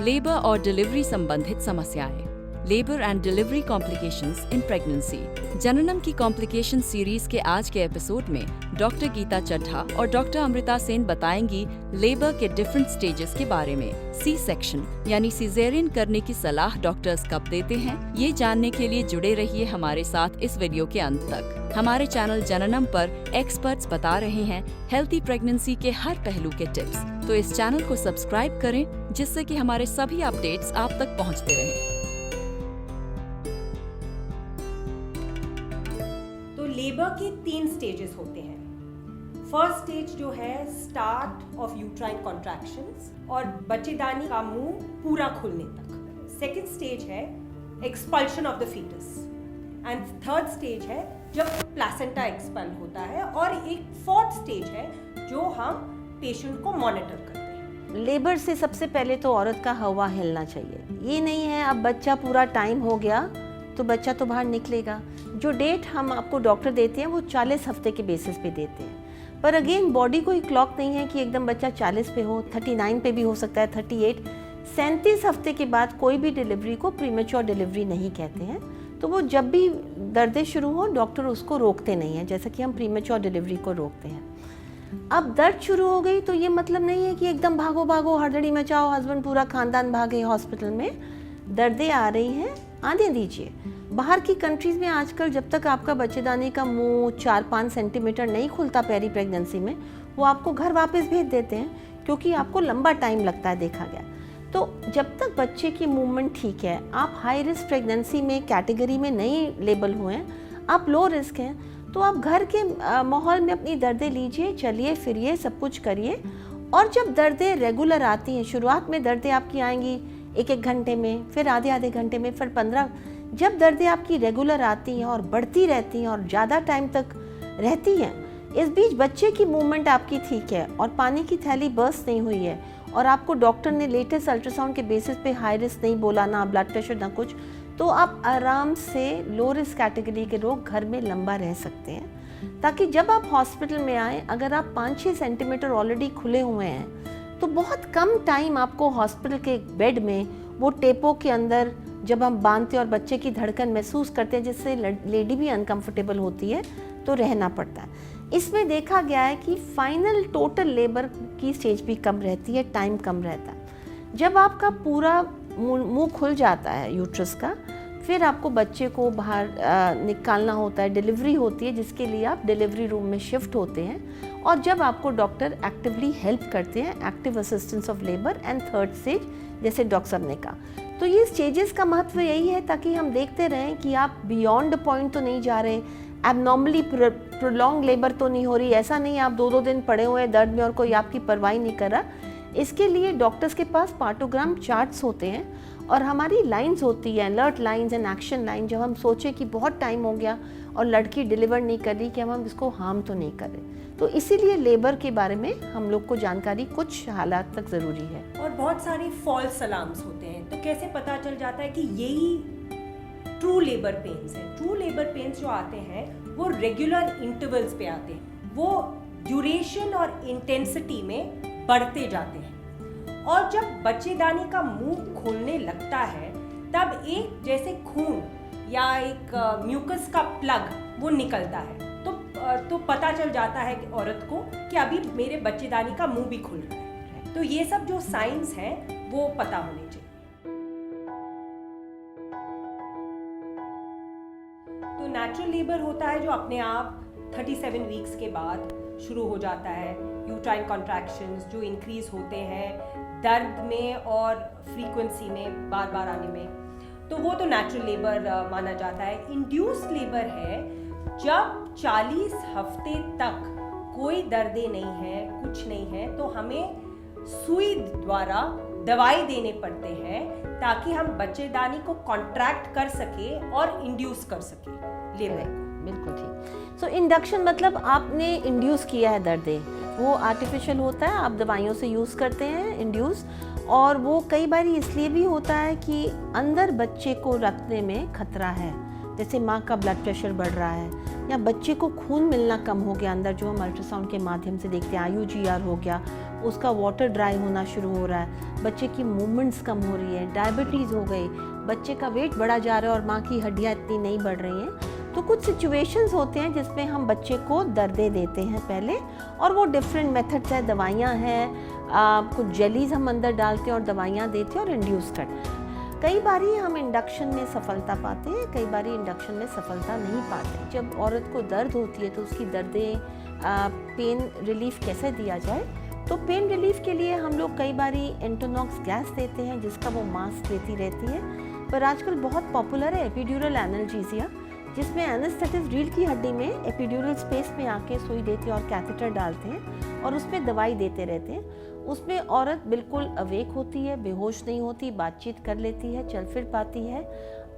Labour और delivery संबंधित समस्याएं, labour and delivery complications in pregnancy. जननम की कॉम्प्लिकेशन सीरीज के आज के एपिसोड में डॉक्टर गीता चड्ढा और डॉक्टर अमृता सेन बताएंगी लेबर के डिफरेंट स्टेजेस के बारे में। सी सेक्शन यानी सिजेरियन करने की सलाह डॉक्टर्स कब देते हैं, ये जानने के लिए जुड़े रहिए हमारे साथ इस वीडियो के अंत तक। हमारे चैनल जननम पर एक्सपर्ट्स बता रहे हैं हेल्थी प्रेगनेंसी के हर पहलू के टिप्स, तो इस चैनल को सब्सक्राइब करें जिससे कि हमारे सभी अपडेट्स आप तक पहुंचते रहें। तो लेबर के 3 स्टेजेस होते हैं। फर्स्ट स्टेज जो है स्टार्ट ऑफ यूट्राइन कॉन्ट्रैक्शंस और बच्चेदानी का मुंह पूरा खुलने तक। सेकेंड स्टेज है expulsion of the foetus and third stage है जब प्लासेंटा एक्सपेल होता है और एक फोर्थ स्टेज है जो हम पेशेंट को मॉनिटर करते हैं। लेबर से सबसे पहले तो औरत का हवा हिलना चाहिए। ये नहीं है अब बच्चा पूरा टाइम हो गया तो बच्चा तो बाहर निकलेगा। जो डेट हम आपको डॉक्टर देते हैं वो 40 हफ्ते के बेसिस पे देते हैं, पर अगेन बॉडी कोई क्लॉक नहीं है कि एकदम बच्चा 40 पे हो, 39 पे भी हो सकता है, 38। 37 हफ्ते के बाद कोई भी डिलीवरी को प्रीमेच्योर डिलीवरी नहीं कहते हैं। तो वो जब भी दर्दें शुरू हो डॉक्टर उसको रोकते नहीं है, जैसा कि हम प्रीमेच्योर डिलीवरी को रोकते हैं। अब दर्द शुरू हो गई तो ये मतलब नहीं है कि एकदम भागो भागो हड़बड़ी मचाओ, हस्बैंड पूरा खानदान भागे हॉस्पिटल में। दर्दें आ रही हैं, आने दीजिए। बाहर की कंट्रीज़ में आजकल जब तक आपका बच्चेदानी का मुंह 4-5 सेंटीमीटर नहीं खुलता पेरी प्रेगनेंसी में, वो आपको घर वापस भेज देते हैं, क्योंकि आपको लंबा टाइम लगता है, देखा गया। तो जब तक बच्चे की मूवमेंट ठीक है, आप हाई रिस्क प्रेगनेंसी में कैटेगरी में नहीं लेबल हुए हैं, आप लो रिस्क हैं, तो आप घर के माहौल में अपनी दर्दें लीजिए, चलिए फिरिए, सब कुछ करिए। और जब दर्दें रेगुलर आती हैं, शुरुआत में दर्दें आपकी आएंगी 1-1 घंटे में, फिर आधे घंटे में, फिर 15। जब दर्दें आपकी रेगुलर आती हैं और बढ़ती रहती हैं और ज़्यादा टाइम तक रहती हैं, इस बीच बच्चे की मूवमेंट आपकी ठीक है और पानी की थैली बर्स्ट नहीं हुई है और आपको डॉक्टर ने लेटेस्ट अल्ट्रासाउंड के बेसिस पे हाई रिस्क नहीं बोला, ना ब्लड प्रेशर ना कुछ, तो आप आराम से लो रिस्क कैटेगरी के लोग घर में लंबा रह सकते हैं। ताकि जब आप हॉस्पिटल में आएँ, अगर आप 5-6 सेंटीमीटर ऑलरेडी खुले हुए हैं तो बहुत कम टाइम आपको हॉस्पिटल के बेड में वो टेपों के अंदर जब हम बांधते हैं और बच्चे की धड़कन महसूस करते हैं, जिससे लेडी भी अनकंफर्टेबल होती है, तो रहना पड़ता है। इसमें देखा गया है कि फाइनल टोटल लेबर की स्टेज भी कम रहती है, टाइम कम रहता है। जब आपका पूरा मुंह खुल जाता है यूट्रस का, फिर आपको बच्चे को बाहर निकालना होता है, डिलीवरी होती है, जिसके लिए आप डिलीवरी रूम में शिफ्ट होते हैं। और जब आपको डॉक्टर एक्टिवली हेल्प करते हैं, active assistance of labour and third stage, जैसे डॉक्टर साहब ने कहा। तो ये स्टेजेस का महत्व यही है ताकि हम देखते रहें कि आप बियॉन्ड पॉइंट तो नहीं जा रहे, एबनॉर्मली प्रोलॉन्ग लेबर तो नहीं हो रही। ऐसा नहीं आप 2-2 दिन पड़े हुए हैं दर्द में और कोई आपकी परवाही नहीं कर रहा। इसके लिए डॉक्टर्स के पास पार्टोग्राम चार्ट्स होते हैं और हमारी लाइंस होती है, alert lines and action line. जब हम सोचे कि बहुत टाइम हो गया और लड़की डिलीवर नहीं कर रही, कि हम इसको हार्म तो नहीं कर रहे, तो इसीलिए लेबर के बारे में हम लोग को जानकारी कुछ हालात तक ज़रूरी है। और बहुत सारे फॉल्स अलार्म्स होते हैं, तो कैसे पता चल जाता है कि यही ट्रू लेबर पेन्स हैं? ट्रू लेबर पेन्स जो आते हैं वो रेगुलर इंटरवल्स पे आते हैं, वो ड्यूरेशन और इंटेंसिटी में बढ़ते जाते हैं। और जब बच्चेदानी का मुंह खोलने लगता है, तब एक जैसे खून या एक म्यूकस का प्लग वो निकलता है, तो पता चल जाता है औरत को कि अभी मेरे बच्चेदानी का मुंह भी खुल रहा है। तो ये सब जो साइंस हैं वो पता होने चाहिए। तो नेचुरल लेबर होता है जो अपने आप 37 वीक्स के बाद शुरू हो जाता है। यूट्राइन कॉन्ट्रैक्शंस जो इंक्रीज होते हैं दर्द में और फ्रीक्वेंसी में, बार बार आने में, तो वो तो नेचुरल लेबर माना जाता है। इंड्यूस्ड लेबर है जब 40 हफ्ते तक कोई दर्दें नहीं है, कुछ नहीं है, तो हमें सुई द्वारा दवाई देने पड़ते हैं ताकि हम बच्चेदानी को कॉन्ट्रैक्ट कर सके और इंड्यूस कर सके लेबर को। बिल्कुल ठीक। सो इंडक्शन मतलब आपने इंड्यूस किया है दर्दें, वो आर्टिफिशियल होता है, आप दवाइयों से यूज़ करते हैं इंड्यूस। और वो कई बार इसलिए भी होता है कि अंदर बच्चे को रखने में खतरा है, जैसे माँ का ब्लड प्रेशर बढ़ रहा है या बच्चे को खून मिलना कम हो गया अंदर, जो हम अल्ट्रासाउंड के माध्यम से देखते हैं, IUGR हो गया, उसका वाटर ड्राई होना शुरू हो रहा है, बच्चे की मूवमेंट्स कम हो रही है, डायबिटीज़ हो गई, बच्चे का वेट बढ़ा जा रहा है और माँ की हड्डियाँ इतनी नहीं बढ़ रही हैं। तो कुछ सिचुएशंस होते हैं जिसमें हम बच्चे को दर्दे देते हैं पहले, और वो डिफरेंट मेथड्स है, दवाइयाँ हैं, कुछ जेलीज हम अंदर डालते हैं और दवाइयाँ देते हैं और इंड्यूस करते हैं। कई बारी हम इंडक्शन में सफलता पाते हैं, कई बारी इंडक्शन में सफलता नहीं पाते। जब औरत को दर्द होती है तो उसकी दर्दें पेन रिलीफ कैसे दिया जाए, तो पेन रिलीफ के लिए हम लोग कई बारी एंटोनॉक्स गैस देते हैं जिसका वो मास्क देती रहती है। पर आजकल बहुत पॉपुलर है एपिड्यूरल एनाल्जेसिया, जिसमें एनेस्थेटिस्ट रीढ़ की हड्डी में एपिड्यूरल स्पेस में आके सुई देते हैं और कैथेटर डालते हैं और उसमें दवाई देते रहते हैं। उसमें औरत बिल्कुल अवेक होती है, बेहोश नहीं होती, बातचीत कर लेती है, चल फिर पाती है,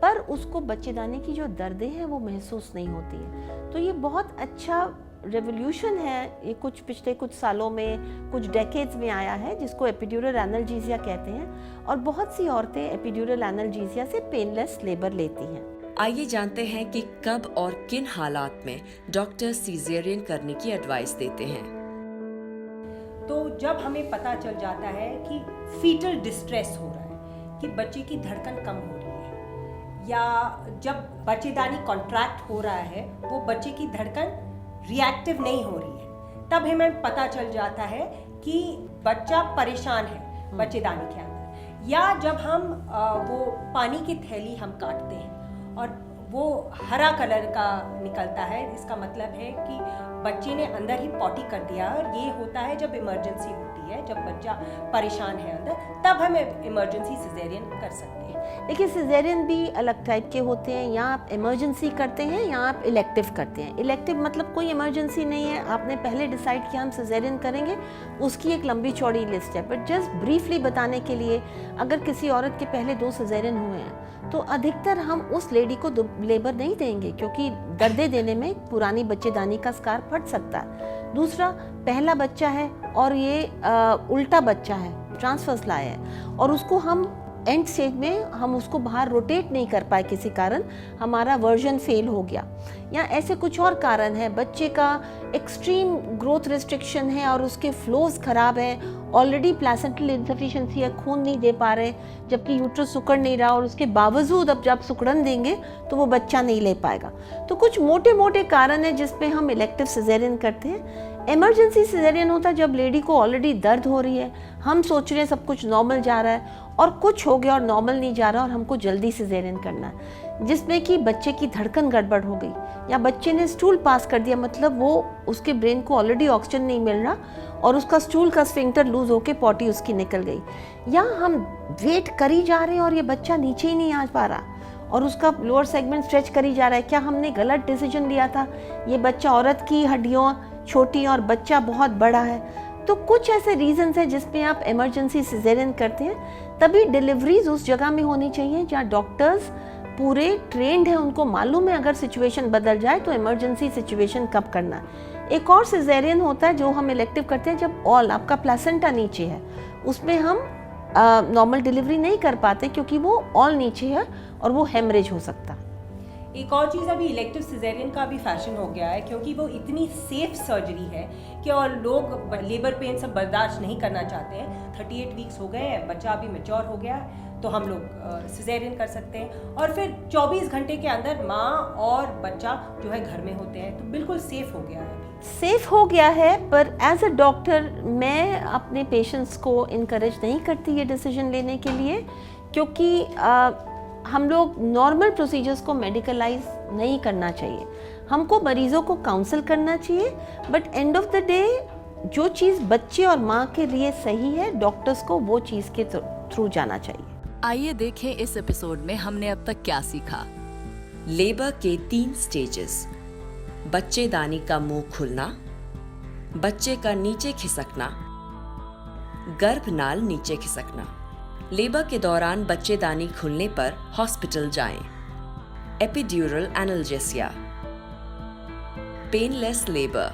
पर उसको बच्चेदानी की जो दर्दें हैं वो महसूस नहीं होती है। तो ये बहुत अच्छा रेवोल्यूशन है, ये पिछले कुछ सालों में, कुछ डेकेड्स में आया है, जिसको एपिड्यूरल एनाल्जेसिया कहते हैं। और बहुत सी औरतें एपिड्यूरल एनाल्जेसिया से पेनलेस लेबर लेती हैं। आइए जानते हैं कि कब और किन हालात में डॉक्टर सीजेरियन करने की एडवाइस देते हैं। तो जब हमें पता चल जाता है कि फीटल डिस्ट्रेस हो रहा है, कि बच्चे की धड़कन कम हो रही है, या जब बच्चेदानी कॉन्ट्रैक्ट हो रहा है वो बच्चे की धड़कन रिएक्टिव नहीं हो रही है, तब हमें पता चल जाता है कि बच्चा परेशान है बच्चेदानी के अंदर। या जब हम वो पानी की थैली हम काटते हैं और वो हरा कलर का निकलता है, इसका मतलब है कि बच्चे ने अंदर ही पॉटी कर दिया। और ये होता है जब इमरजेंसी होती है, जब बच्चा परेशान है अंदर, तब हम इमरजेंसी सिजेरियन कर सकते हैं। देखिए, सिजेरियन भी अलग टाइप के होते हैं, या आप इमरजेंसी करते हैं या आप इलेक्टिव करते हैं। इलेक्टिव मतलब कोई इमरजेंसी नहीं है, आपने पहले डिसाइड किया हम सिजेरियन करेंगे, उसकी एक लंबी चौड़ी लिस्ट है। बट जस्ट ब्रीफली बताने के लिए, अगर किसी औरत के पहले 2 सिजेरियन हुए हैं तो अधिकतर हम उस लेडी को लेबर नहीं देंगे, क्योंकि दर्दे देने में पुरानी बच्चेदानी का स्कार फट सकता है। दूसरा, पहला बच्चा है और ये उल्टा बच्चा है, ट्रांसवर्स लाया है, और उसको हम एंड स्टेज में हम उसको बाहर रोटेट नहीं कर पाए, किसी कारण हमारा वर्जन फेल हो गया, या ऐसे कुछ और कारण है, बच्चे का एक्सट्रीम ग्रोथ रिस्ट्रिक्शन है और उसके फ्लोज खराब है, ऑलरेडी प्लेसेंटल इनसफिशिएंसी है, खून नहीं दे पा रहे, जबकि यूट्रस सुकड़ नहीं रहा, और उसके बावजूद अब जब सुकड़न देंगे तो वो बच्चा नहीं ले पाएगा। तो कुछ मोटे मोटे कारण है जिसपे हम इलेक्टिव सिजेरियन करते हैं। इमरजेंसी सिजेरियन होता है जब लेडी को ऑलरेडी दर्द हो रही है, हम सोच रहे हैं सब कुछ नॉर्मल जा रहा है और कुछ हो गया और नॉर्मल नहीं जा रहा और हमको जल्दी सिजेरियन करना है, जिसमें कि बच्चे की धड़कन गड़बड़ हो गई या बच्चे ने स्टूल पास कर दिया, मतलब वो उसके ब्रेन को ऑलरेडी ऑक्सीजन नहीं मिल रहा और उसका स्टूल का स्फिंक्टर लूज होके पॉटी उसकी निकल गई, या हम वेट करी जा रहे हैं और ये बच्चा नीचे ही नहीं आ पा रहा और उसका लोअर सेगमेंट स्ट्रेच करी जा रहा है। क्या हमने गलत डिसीजन लिया था? ये बच्चा, औरत की हड्डियाँ छोटी और बच्चा बहुत बड़ा है। तो कुछ ऐसे रीजंस हैं जिसमें आप इमरजेंसी सिजेरियन करते हैं। तभी डिलीवरीज उस जगह में होनी चाहिए जहाँ डॉक्टर्स पूरे ट्रेंड हैं, उनको मालूम है अगर सिचुएशन बदल जाए तो इमरजेंसी सिचुएशन कब करना है। एक और सिजेरियन होता है जो हम इलेक्टिव करते हैं जब ऑल आपका प्लेसेंटा नीचे है, उसमें हम नॉर्मल डिलीवरी नहीं कर पाते क्योंकि वो ऑल नीचे है और वो हेमरेज हो सकता है। एक और चीज़, अभी इलेक्टिव सिजेरियन का भी फैशन हो गया है क्योंकि वो इतनी सेफ सर्जरी है कि और लोग लेबर पेन सब बर्दाश्त नहीं करना चाहते हैं। 38 वीक्स हो गए हैं, बच्चा अभी मैच्योर हो गया है, तो हम लोग सिजेरियन कर सकते हैं और फिर 24 घंटे के अंदर माँ और बच्चा जो है घर में होते हैं, तो बिल्कुल सेफ हो गया है। सेफ हो गया है, पर एज अ डॉक्टर मैं अपने पेशेंट्स को इनकरेज नहीं करती ये डिसीजन लेने के लिए, क्योंकि हम लोग नॉर्मल प्रोसीजर्स को मेडिकलाइज नहीं करना चाहिए। हमको मरीजों को काउंसल करना चाहिए, but end of the day जो चीज़ बच्चे और माँ के लिए सही है, डॉक्टर्स को वो चीज़ के थ्रू जाना चाहिए। आइए देखें इस एपिसोड में हमने अब तक क्या सीखा। लेबर के 3 स्टेजेस: बच्चेदानी का मुंह खुलना, बच्चे का नीचे खिसकना, गर्भनाल नीचे खिसकना। लेबर के दौरान बच्चेदानी खुलने पर हॉस्पिटल जाएं। Epidural analgesia, painless labour,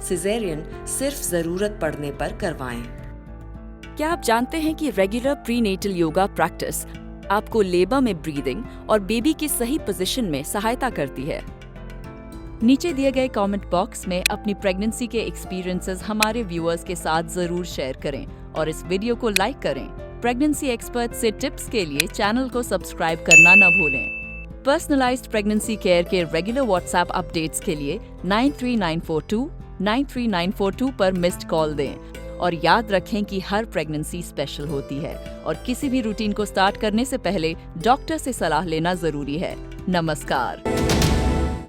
caesarean सिर्फ जरूरत पड़ने पर करवाएं। क्या आप जानते हैं कि रेगुलर प्रीनेटल योगा प्रैक्टिस आपको लेबर में ब्रीदिंग और बेबी की सही पोजीशन में सहायता करती है? नीचे दिए गए कमेंट बॉक्स में अपनी प्रेगनेंसी के एक्सपीरियंसेस हमारे व्यूअर्स के साथ जरूर शेयर करें और इस वीडियो को लाइक करें। प्रेगनेंसी एक्सपर्ट से टिप्स के लिए चैनल को सब्सक्राइब करना न भूलें। पर्सनलाइज्ड प्रेगनेंसी केयर के रेगुलर व्हाट्सएप अपडेट्स के लिए 9394293942 पर मिस्ड कॉल दें और याद रखें कि हर प्रेगनेंसी स्पेशल होती है और किसी भी रूटीन को स्टार्ट करने से पहले डॉक्टर से सलाह लेना जरूरी है। नमस्कार।